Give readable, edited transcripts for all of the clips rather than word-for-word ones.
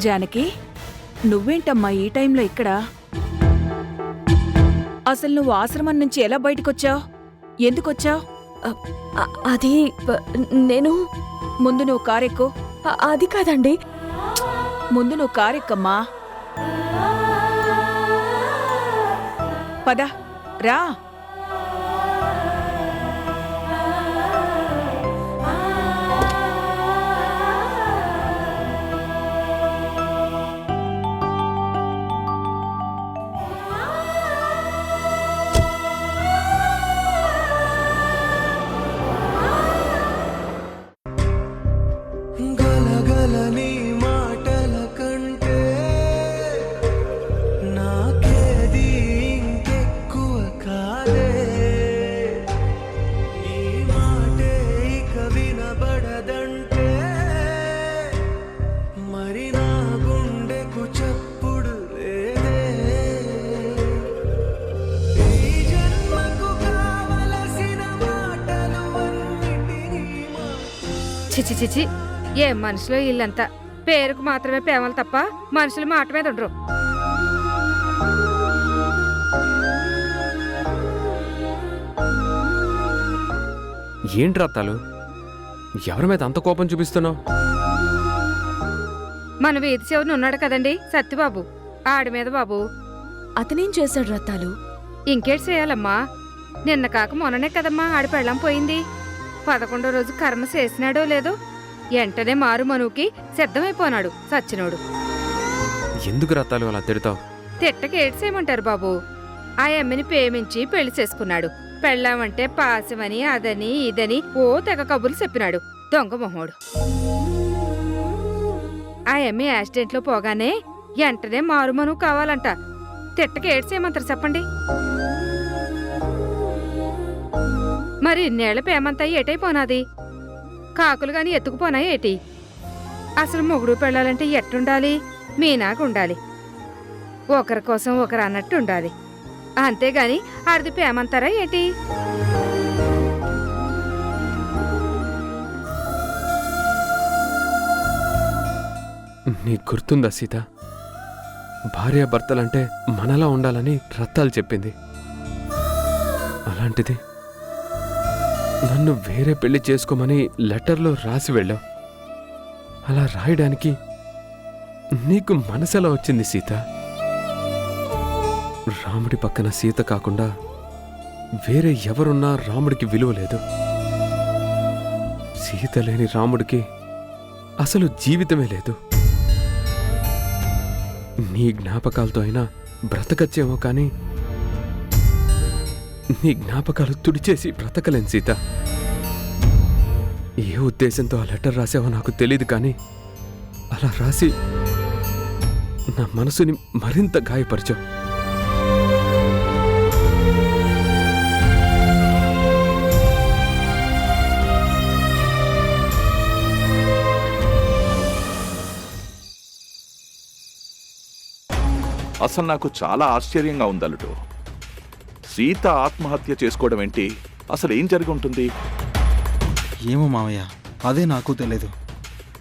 జానకి, నువ్వేంటమ్మా ఈ టైంలో ఇక్కడ? అసలు నువ్వు ఆశ్రమం నుంచి ఎలా బయటకొచ్చావు? ఎందుకొచ్చావు? అది నేను ముందు నువ్వు కారెక్కు. అది కాదండి. ముందు నువ్వు కారెక్కమ్మా. పద రా. చిచి చిచి, ఏ మనుషులో ఇల్లంతా పేరుకు మాత్రమే ప్రేమలు తప్ప మనుషులు మాట మీద ఉండరు. ఏంటి రత్తాలు, ఎవరి మీద అంత కోపం చూపిస్తున్నావు? మన వీధి చివరిని ఉన్నాడు కదండి సత్యబాబు, ఆడి మీద బాబు. అతనేం చేశాడు రత్తాలు? ఇంకేటి చేయాలమ్మా, నిన్న కాక మొన్ననే కదమ్మా ఆడి పెళ్ళం పోయింది. 11వ రోజు కర్మ చేసినాడో లేదో వెంటనే మారు మనువుకి సిద్ధమైపోనాడు సచ్చినోడు. ఎందుకు రత్తాలు అలా తిడతావు? తిట్టకి ఏడ్చేయమంటారు బాబు. ఆ అమ్మని ప్రేమించి పెళ్లి చేసుకున్నాడు. పెళ్ళామంటే పాసమని అదని ఇదని ఓ తెగ కబుర్లు చెప్పినాడు దొంగ మొహోడు. ఆ అమ్మి యాక్సిడెంట్లో పోగానే వెంటనే మారు మనువు కావాలంట. తిట్టకి ఏడ్చేయమంటారు చెప్పండి. మరి ఇన్నేళ్ల పేమంతా ఏటైపోనాది? కాకులు గాని ఎత్తుకుపోనాయి ఏటి? అసలు మొగుడు పెళ్ళాలంటే ఎట్టుండాలి? మీనాకు ఉండాలి, ఒకరి కోసం ఒకరు అన్నట్టు ఉండాలి. అంతేగాని ఆడిది పేమంతారా ఏటి? నీకు గుర్తుందా సీత, భార్యాభర్తలంటే మనలా ఉండాలని రత్తాలు చెప్పింది. అలాంటిది నన్ను వేరే పెళ్లి చేసుకోమని లెటర్లో రాసి వెళ్ళావు. అలా రాయడానికి నీకు మనసెలా వచ్చింది సీత? రాముడి పక్కన సీత కాకుండా వేరే ఎవరున్నా రాముడికి విలువ లేదు. సీత లేని రాముడికి అసలు జీవితమే లేదు. నీ జ్ఞాపకాలతో అయినా బ్రతకచ్చేమో కానీ నీ జ్ఞాపకాలు తుడిచేసి బ్రతకలేను సీత. ఏ ఉద్దేశంతో ఆ లెటర్ రాసావో నాకు తెలియదు, కానీ అలా రాసి నా మనసుని మరింత గాయపరిచావు. అసలు నాకు చాలా ఆశ్చర్యంగా ఉందల్లుడు. సీత ఆత్మహత్య చేసుకోవడం ఏంటి? అసలు ఏం జరిగి ఉంటుంది? ఏమో మావయ్య, అదే నాకు తెలియదు.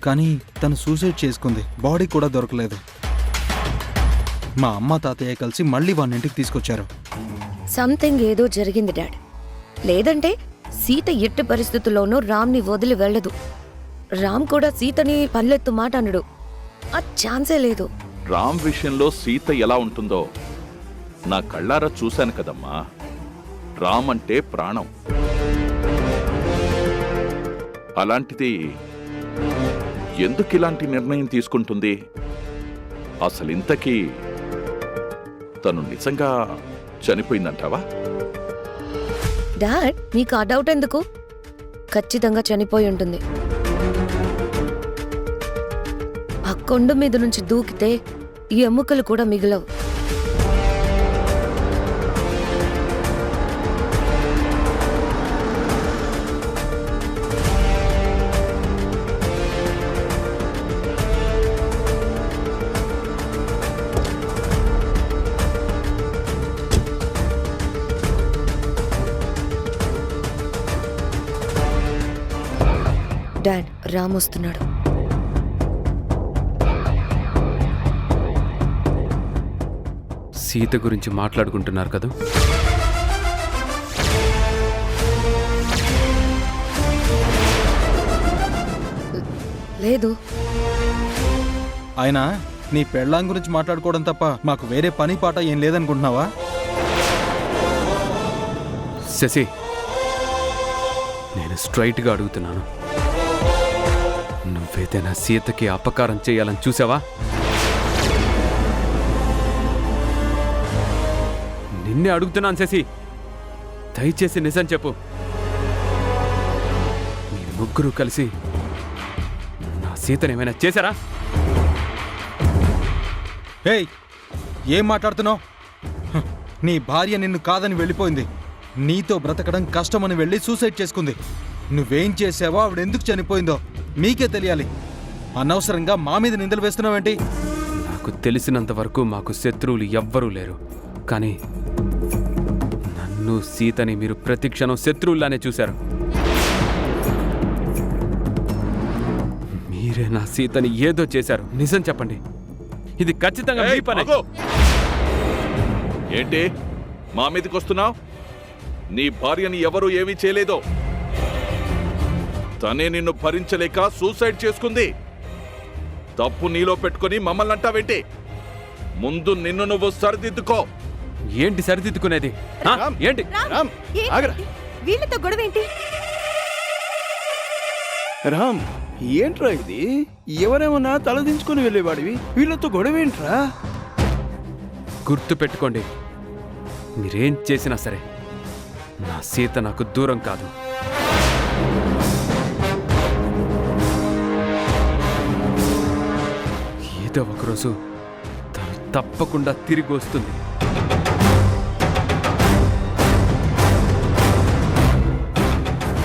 కానీ తను సూసైడ్ చేసుకుంది, బాడీ కూడా దొరకలేదు. మా అమ్మ తాతయ్య కలిసి మళ్ళీ వాడిని ఇంటికి తీసుకొచ్చారు. సంథింగ్ ఏదో జరిగింది డాడ్. లేదంటే సీత ఎట్టి పరిస్థితుల్లోనూ రామ్ని వదిలి వెళ్ళదు. రామ్ కూడా సీతని పల్లెత్తు మాట అనడు. ఆ ఛాన్సే లేదు. రామ్ విషయంలో సీత ఎలా ఉంటుందో నా కళ్ళారా చూశాను కదమ్మా. రామ్ అంటే ప్రాణం. అలాంటిది ఎందుకు ఇలాంటి నిర్ణయం తీసుకుంటుంది? అసలు ఇంతకీ తను నిజంగా చనిపోయిందంటావా? డాడ్, మీకు ఆ డౌట్ ఎందుకు? ఖచ్చితంగా చనిపోయి ఉంటుంది. ఆ కొండ మీద నుంచి దూకితే ఈ ఎముకలు కూడా మిగలవు. డాడ్, రామ్ వస్తున్నాడు. సీత గురించి మాట్లాడుకుంటున్నారు కదా? లేదు. ఆయన నీ పెళ్ళాం గురించి మాట్లాడుకోవడం తప్ప మాకు వేరే పని పాట ఏం లేదనుకుంటున్నావా? శశి, నేను స్ట్రైట్గా అడుగుతున్నాను. నువ్వేదైనా సీతకి అపకారం చేయాలని చూసావా? నిన్నే అడుగుతున్నాను శశి, దయచేసి నిజం చెప్పు. మీరు ముగ్గురు కలిసి నా సీతను ఏమైనా చేశారా? ఏయ్, ఏం మాట్లాడుతున్నావు? నీ భార్య నిన్ను కాదని వెళ్ళిపోయింది. నీతో బ్రతకడం కష్టమని వెళ్ళి సూసైడ్ చేసుకుంది. నువ్వేం చేసావో ఆవిడెందుకు చనిపోయిందో మీకే తెలియాలి. అనవసరంగా మా మీద నిందలు వేస్తున్నావేంటి? నాకు తెలిసినంత వరకు మాకు శత్రువులు ఎవ్వరూ లేరు. కానీ నన్ను సీతని మీరు ప్రతిక్షణం శత్రువుల్లానే చూశారు. మీరే నా సీతని ఏదో చేశారు. నిజం చెప్పండి. ఇది ఖచ్చితంగా మీ పనే. ఏంటి మా మీదకి వస్తున్నావు? నీ భార్యని ఎవరూ ఏమీ చేయలేదో. తనే నిన్ను భరించలేక సూసైడ్ చేసుకుంది. తప్పు నీలో పెట్టుకుని మమ్మల్ని అంటావేంటి? ముందు నిన్ను నువ్వు సరిదిద్దుకో. ఏంటి సరిదిద్దుకునేది? ఆ? ఏంటి? వీళ్ళతో గొడవ ఏంటి? రామ్, ఏంట్రా ఇది? ఎవరేమన్నా తలదించుకుని వెళ్ళేవాడివి, వీళ్ళతో గొడవేంట్రా? గుర్తు పెట్టుకోండి, మీరేం చేసినా సరే నా సీత నాకు దూరం కాదు. ఏదో ఒకరోజు తను తప్పకుండా తిరిగి వస్తుంది.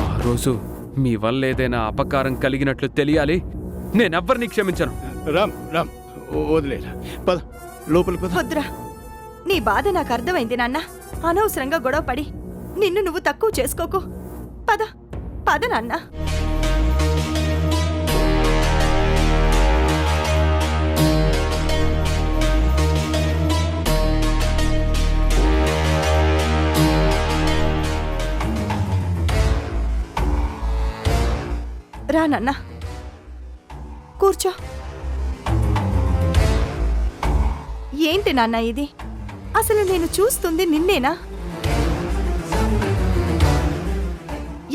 ఆ రోజు మీ వల్ల ఏదైనా అపకారం కలిగినట్లు తెలియాలి. నేనెవ్వరిని క్షమించను. రామ్ రామ్, వదిలేరా, పద లోపలికి పద. వద్దురా, నీ బాధ నాకు అర్థమైంది నాన్న. అనవసరంగా గొడవ పడి నిన్ను నువ్వు తక్కువ చేసుకోకు. పద పద నాన్న. రా నాన్న, కూర్చో. ఏంటి నాన్న ఇది? అసలు నేను చూస్తుంది నిన్నేనా?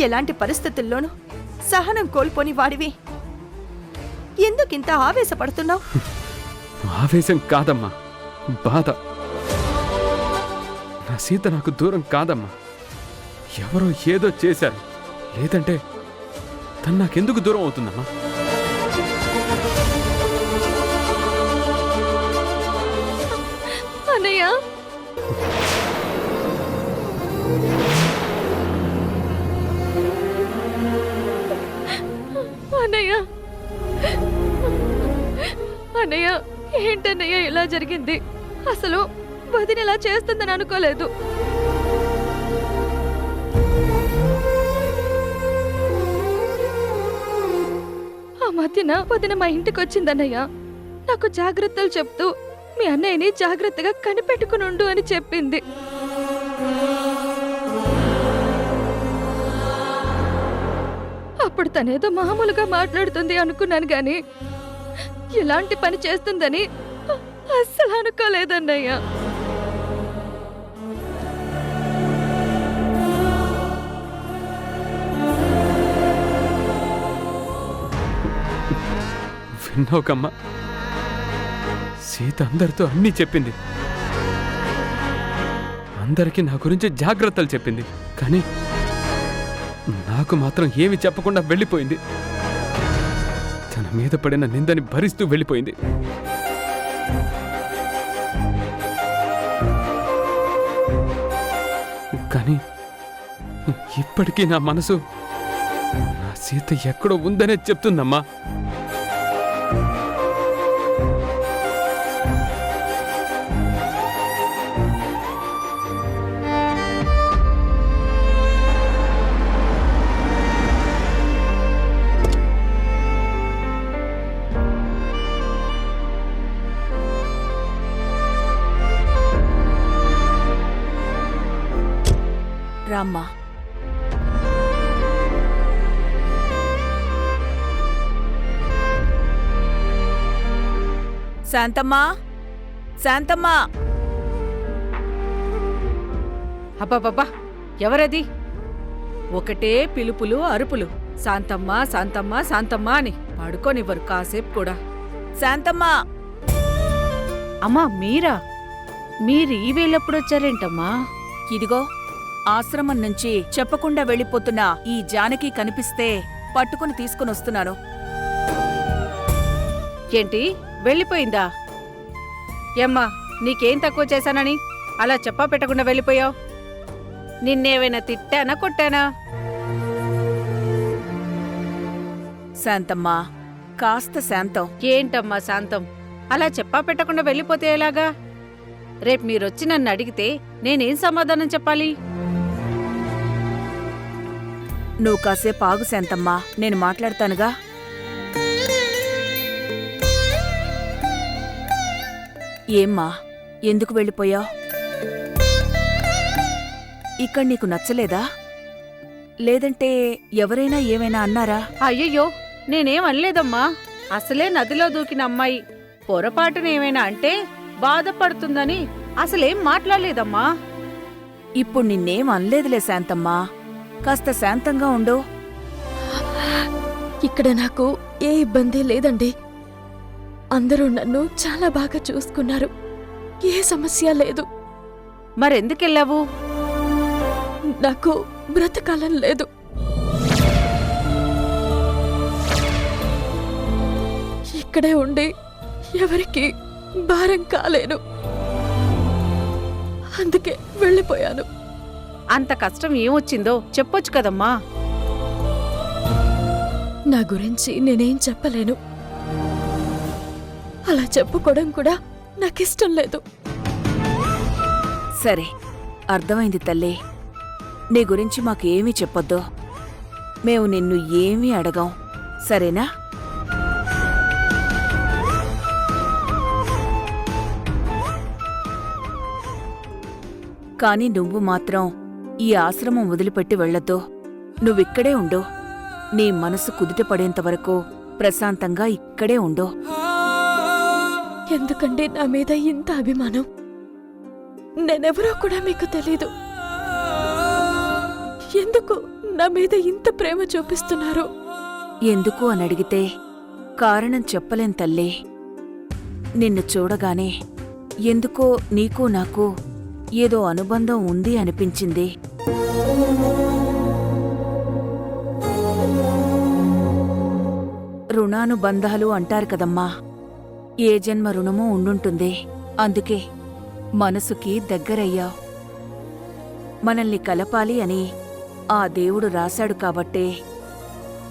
ఎలాంటి పరిస్థితుల్లోనూ సహనం కోల్పోని వాడివి ఎందుకింత ఆవేశపడుతున్నావు? ఆవేశం కాదమ్మా, బాధ. నా సీత నాకు దూరం కాదమ్మా. ఎవరో ఏదో చేశారు. లేదంటే తను నాకెందుకు దూరం అవుతుందమ్మా? అన్నయ్య, అన్నయ్య, అన్నయ్య, ఏంటన్నయ్య ఇలా జరిగింది? అసలు వదిన ఇలా చేస్తుందని అనుకోలేదు. ఆ మధ్యన వదిన మా ఇంటికి వచ్చిందన్నయ్య. నాకు జాగ్రత్తలు చెప్తూ మీ అన్నయ్యని జాగ్రత్తగా కనిపెట్టుకునుండు అని చెప్పింది. అప్పుడు తనేదో మామూలుగా మాట్లాడుతుంది అనుకున్నాను గాని ఎలాంటి పని చేస్తుందని అస్సలు అనుకోలేదన్నయ్య. విన్నావుకమ్మా, సీత అందరితో అన్నీ చెప్పింది. అందరికీ నా గురించి జాగ్రత్తలు చెప్పింది. కానీ నాకు మాత్రం ఏమి చెప్పకుండా వెళ్ళిపోయింది. తన మీద పడిన నిందని భరిస్తూ వెళ్ళిపోయింది. కానీ ఇప్పటికీ నా మనసు నా సీత ఎక్కడో ఉందనే చెప్తుందమ్మా. రామ్మా. శాంతమ్మా, శాంతమ్మా. అబ్బబ్బబ్బా, ఎవరది? ఒకటే పిలుపులు అరుపులు, శాంతమ్మ శాంతమ్మ శాంతమ్మ అని. పడుకోనివ్వరు కాసేపు కూడా. శాంతమ్మా. అమ్మా మీరా? మీరు ఈ వేళెప్పుడొచ్చారేంటమ్మా? ఇదిగో ఆశ్రమం నుంచి చెప్పకుండా వెళ్ళిపోతున్న ఈ జానకి కనిపిస్తే పట్టుకుని తీసుకునొస్తున్నాను. ఏంటి వెళ్ళిపోయిందా? ఏమ్మా నీకేం తక్కువ చేశానని అలా చెప్పా పెట్టకుండా వెళ్ళిపోయావు? నిన్నేవైనా తిట్టానా కొట్టానా? శాంతమ్మా, కాస్త శాంతం. ఏంటమ్మా శాంతం? అలా చెప్పా పెట్టకుండా వెళ్ళిపోతే ఎలాగా? రేపు మీరొచ్చి నన్ను అడిగితే నేనేం సమాధానం చెప్పాలి? నువ్వు కాసేపు ఆగు శాంతమ్మా, నేను మాట్లాడతానుగా. ఏమ్మా, ఎందుకు వెళ్ళిపోయావు? ఇక్కడ నీకు నచ్చలేదా? లేదంటే ఎవరైనా ఏమైనా అన్నారా? అయ్యయ్యో, నేనేం అనలేదమ్మా. అసలే నదిలో దూకిన అమ్మాయి పొరపాటునేమైనా అంటే బాధపడుతుందని అసలేం మాట్లాడలేదమ్మా. ఇప్పుడు నిన్నేం అనలేదులే శాంతమ్మా, కాస్త శాంతంగా ఉండు. ఇక్కడ నాకు ఏ ఇబ్బంది లేదండి. అందరూ నన్ను చాలా బాగా చూసుకున్నారు. ఏ సమస్య లేదు. మరెందుకెళ్ళావు? నాకు బ్రతకాలం లేదు. ఇక్కడే ఉండి ఎవరికి భారం కాలేను. అందుకే వెళ్ళిపోయాను. అంత కష్టం ఏమొచ్చిందో చెప్పొచ్చు కదమ్మా. నా గురించి నేనేం చెప్పలేను. అలా చెప్పుకోవడం కూడా నాకిష్టం లేదు. సరే, అర్థమైంది తల్లి. నీ గురించి మాకేమీ చెప్పొద్దు. మేము నిన్ను ఏమీ అడగాం, సరేనా? కాని నువ్వు మాత్రం ఈ ఆశ్రమం వదిలిపెట్టి వెళ్ళొద్దు. నువ్విక్కడే ఉండు. నీ మనసు కుదుట పడేంతవరకు ప్రశాంతంగా ఇక్కడే ఉండు. ఎందుకండి నా మీద ఇంత అభిమానం? నేనెవరో కూడా మీకు తెలీదు. ఎందుకు నా మీద ఇంత ప్రేమ చూపిస్తున్నారు? ఎందుకు అని అడిగితే కారణం చెప్పలేం తల్లి. నిన్ను చూడగానే ఎందుకో నీకు నాకు ఏదో అనుబంధం ఉంది అనిపించింది. రుణానుబంధాలు అంటారు కదమ్మా, ఏ జన్మ రుణమో ఉండుంటుంది. అందుకే మనసుకి దగ్గరయ్యావు. మనల్ని కలపాలి అని ఆ దేవుడు రాశాడు కాబట్టే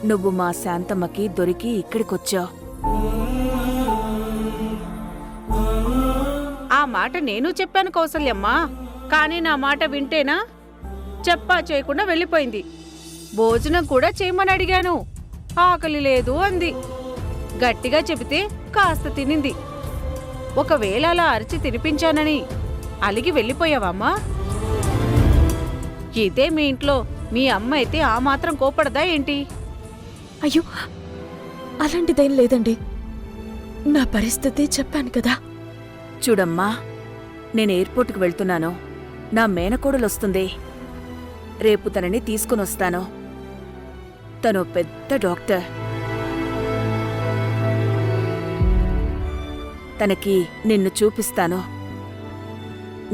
నువ్వు మా శాంతమ్మకి దొరికి ఇక్కడికొచ్చావు. ఆ మాట నేను చెప్పాను కౌసల్యమ్మా. కానీ నా మాట వింటేనా? చెప్పా చేయకుండా వెళ్ళిపోయింది. భోజనం కూడా చేయమని అడిగాను, ఆకలి లేదు అంది. గట్టిగా చెబితే కాస్త తినింది. ఒకవేళ అలా అరిచి తినిపించానని అలిగి వెళ్ళిపోయావమ్మా? ఇదే మీ ఇంట్లో మీ అమ్మ అయితే ఆ మాత్రం కోపడదా ఏంటి? అయ్యో, అలాంటిదేం లేదండి. నా పరిస్థితి చెప్పాను కదా. చూడమ్మా, నేను ఎయిర్పోర్టుకు వెళ్తున్నాను. నా మేనకోడలొస్తుంది. రేపు తనని తీసుకునొస్తాను. తను పెద్ద డాక్టర్. తనకి నిన్ను చూపిస్తాను.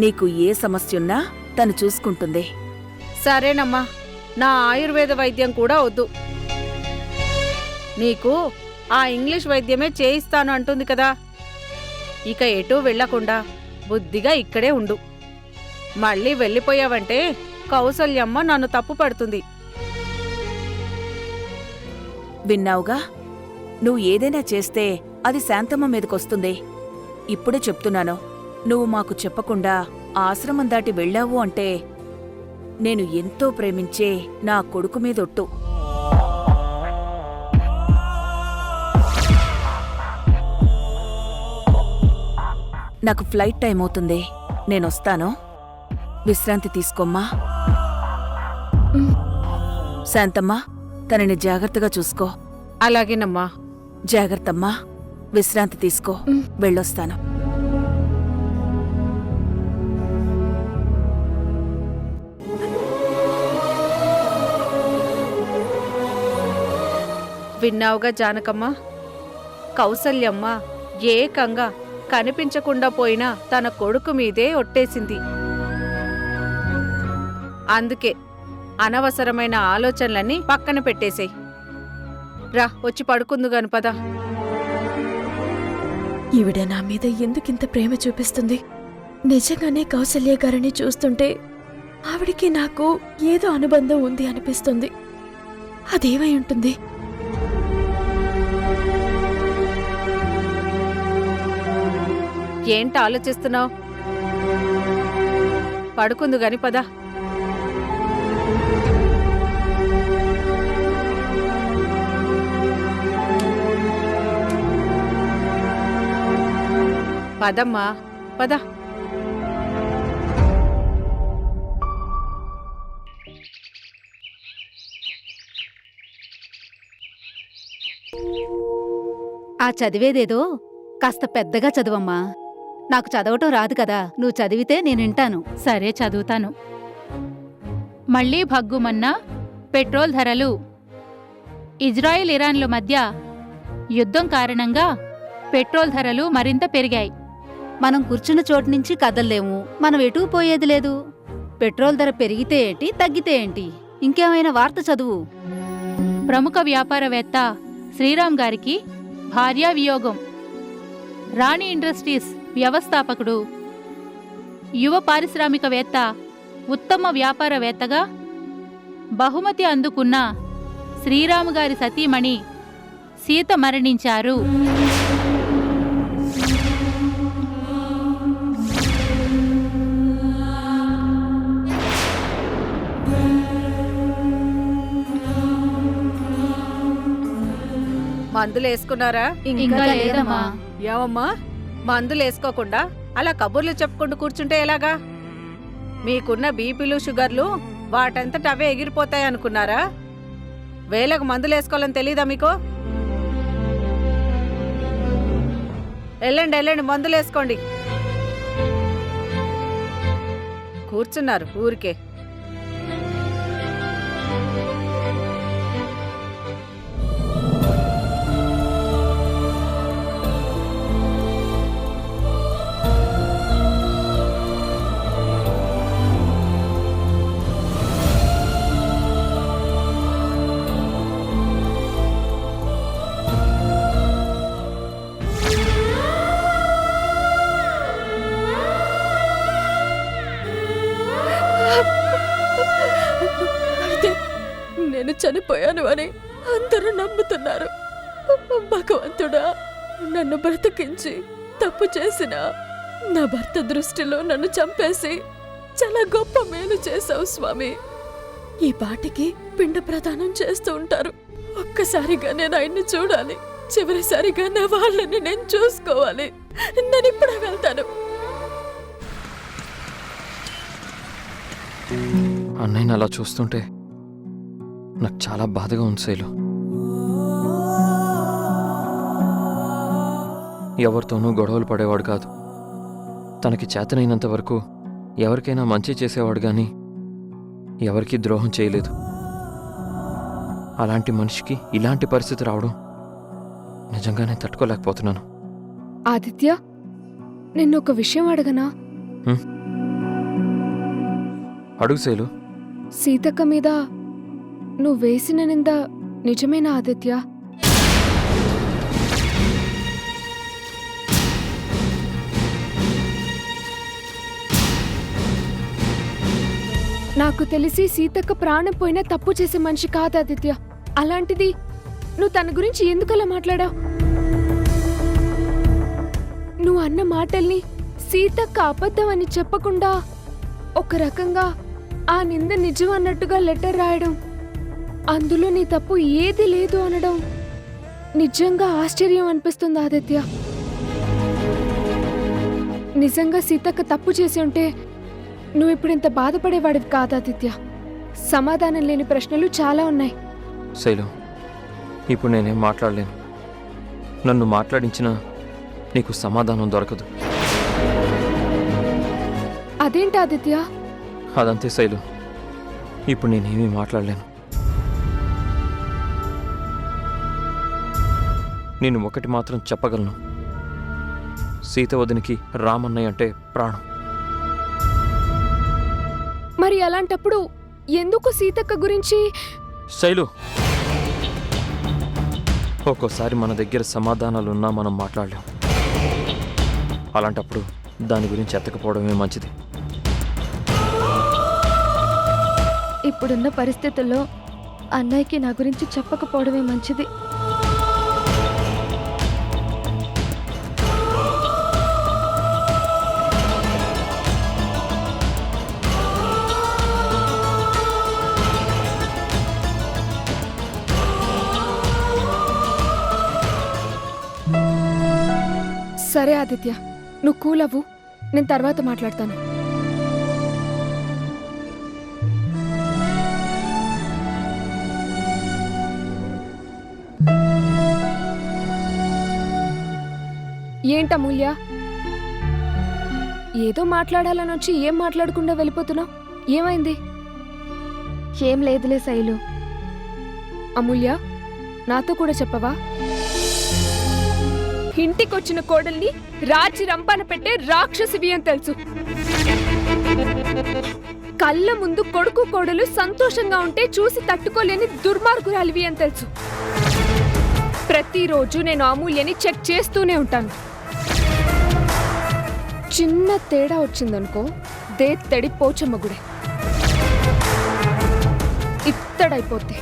నీకు ఏ సమస్యున్నా తను చూసుకుంటుంది. సరేనమ్మా, నా ఆయుర్వేద వైద్యం కూడా వద్దు. నీకు ఆ ఇంగ్లీష్ వైద్యమే చేయిస్తాను అంటుంది కదా. ఇక ఎటూ వెళ్లకుండా బుద్ధిగా ఇక్కడే ఉండు. మళ్ళీ వెళ్ళిపోయావంటే కౌసల్యమ్మ నన్ను తప్పు పడుతుంది. విన్నావుగా, నువ్వు ఏదైనా చేస్తే అది శాంతమ్మ మీదకొస్తుంది. ఇప్పుడే చెప్తున్నాను, నువ్వు మాకు చెప్పకుండా ఆశ్రమం దాటి వెళ్ళావు అంటే నేను ఎంతో ప్రేమించే నా కొడుకు మీదొట్టు. నాకు ఫ్లైట్ టైం అవుతుంది. నేనొస్తాను. విశ్రాంతి తీసుకోమ్మా. శాంతమ్మా, తనని జాగ్రత్తగా చూసుకో. అలాగేనమ్మా. జాగ్రత్తమ్మా, విశ్రాంతి తీసుకో. వెళ్ళొస్తాను. విన్నావుగా జానకమ్మ, కౌసల్యమ్మ ఏకంగా కనిపించకుండా పోయినా తన కొడుకు మీదే ఒట్టేసింది. అందుకే అనవసరమైన ఆలోచనలన్నీ పక్కన పెట్టేసేయ్. రా, వచ్చి పడుకుందుగాను పద. ఈవిడ నా మీద ఎందుకింత ప్రేమ చూపిస్తుంది? నిజంగానే కౌసల్య గారిని చూస్తుంటే ఆవిడికి నాకు ఏదో అనుబంధం ఉంది అనిపిస్తుంది. అదేమై ఉంటుంది? ఏంటి ఆలోచిస్తున్నావు? పడుకుందుగాని పద. పదమ్మా, పద. ఆ చదివేదేదో కాస్త పెద్దగా చదువమ్మా. నాకు చదవటం రాదు కదా, నువ్వు చదివితే నేను వింటాను. సరే, చదువుతాను. మళ్లీ భగ్గుమన్నా పెట్రోల్ ధరలు. ఇజ్రాయెల్ ఇరాన్ల మధ్య యుద్ధం కారణంగా పెట్రోల్ ధరలు మరింత పెరిగాయి. మనం కూర్చున్న చోటు నుంచి కదల్లేము, మనం ఎటూ పోయేది లేదు. పెట్రోల్ ధర పెరిగితే ఏంటి, తగ్గితే ఏంటి? ఇంకేమైనా వార్త చదువు. ప్రముఖ వ్యాపారవేత్త శ్రీరామ్ గారికి భార్యా వియోగం. రాణి ఇండస్ట్రీస్ వ్యవస్థాపకుడు, యువ పారిశ్రామికవేత్త, ఉత్తమ వ్యాపారవేత్తగా బహుమతి అందుకున్న శ్రీరాము గారి సతీమణి సీత మరణించారు. మందులేసుకున్నారా? ఇంకా లేదమ్మా. ఏమమ్మా, మందులేసుకోకుండా అలా కబుర్లు చెప్పుకుంటూ కూర్చుంటే ఎలాగా? మీకున్న బీపీలు, షుగర్లు వాటంతట అవే ఎగిరిపోతాయి అనుకున్నారా? వేలకు మందులేసుకోవాలని తెలీదా మీకు? వెళ్ళండి వెళ్ళండి, మందులేసుకోండి. కూర్చున్నారు ఊరికే. అయితే నేను చనిపోయాను అని అందరూ నమ్ముతున్నారు. భగవంతుడా, నన్ను బ్రతికించి తప్పు చేసిన నా భర్త దృష్టిలో నన్ను చంపేసి చాలా గొప్ప మేలు చేశావు స్వామి. ఈ పాటికి పిండ ప్రదానం చేస్తూ ఉంటారు. ఒక్కసారిగా నేను ఆయన్ని చూడాలి. చివరిసారిగా నా వాళ్ళని నేను చూసుకోవాలి. నేను ఇప్పుడే వెళ్తాను. అన్నయ్యని అలా చూస్తుంటే నాకు చాలా బాధగా ఉంది శైలు. ఎవరితోనూ గొడవలు పడేవాడు కాదు. తనకి చేతనైనంత వరకు ఎవరికైనా మంచి చేసేవాడు కానీ ఎవరికీ ద్రోహం చేయలేదు. అలాంటి మనిషికి ఇలాంటి పరిస్థితి రావడం నిజంగానే తట్టుకోలేకపోతున్నాను. ఆదిత్య, నిన్నొక విషయం అడగనా? అడుగు శైలు. సీతక్క మీద నువ్వు వేసిన నింద నిజమేనా ఆదిత్య? నాకు తెలిసి సీతక్క ప్రాణం పోయినా తప్పు చేసే మనిషి కాదు ఆదిత్య. అలాంటిది నువ్వు తన గురించి ఎందుకలా మాట్లాడావు? నువ్వు అన్న మాటల్ని సీతక్క అబద్ధం అని చెప్పకుండా ఒక రకంగా ఆ నింద నిజం అన్నట్టుగా లెటర్ రాయడం, అందులో నీ తప్పు ఏది లేదు అనడం నిజంగా ఆశ్చర్యం అనిపిస్తుంది ఆదిత్య. నిజంగా సీతక్క తప్పు చేసి ఉంటే నువ్వు ఇప్పుడు ఇంత బాధపడేవాడివి కాదు ఆదిత్య. సమాధానం లేని ప్రశ్నలు చాలా ఉన్నాయి. శైలు, ఇప్పుడు నేనేం మాట్లాడలేను. నన్ను మాట్లాడించినా నీకు సమాధానం దొరకదు. అదేంటి ఆదిత్య? అదంతే శైలు, ఇప్పుడు నేనేమీ మాట్లాడలేను. నేను ఒకటి మాత్రం చెప్పగలను. సీత వదినికి రామన్నయ్య అంటే ప్రాణం. మరి అలాంటప్పుడు ఎందుకు సీతక్క గురించి? శైలు, ఒక్కోసారి మన దగ్గర సమాధానాలున్నా మనం మాట్లాడలేం. అలాంటప్పుడు దాని గురించి ఎత్తకపోవడమే మంచిది. ఇప్పుడున్న పరిస్థితుల్లో అన్నయ్యకి నా గురించి చెప్పకపోవడమే మంచిది. సరే ఆదిత్య, నువ్వు కూల్ అవ్వు, నేను తర్వాత మాట్లాడతాను. ఏంటమూల్య, ఏదో మాట్లాడాలని వచ్చి ఏం మాట్లాడకుండా వెళ్ళిపోతున్నావు? ఏమైంది? ఏం లేదులే శైలు. అమూల్య, నాతో కూడా చెప్పవా? ఇంటికొచ్చిన కోడల్ని రాచి రంపాన పెట్టే రాక్షసివి అని తెలుసు. కళ్ళ ముందు కొడుకు కోడలు సంతోషంగా ఉంటే చూసి తట్టుకోలేని దుర్మార్గురాలివి అని తెలుసు. ప్రతిరోజు నేను అమూల్యని చెక్ చేస్తూనే ఉంటాను. చిన్న తేడా వచ్చిందనుకో, దేత్తడి పోచమ్మ గుడే ఇత్తడైపోతే.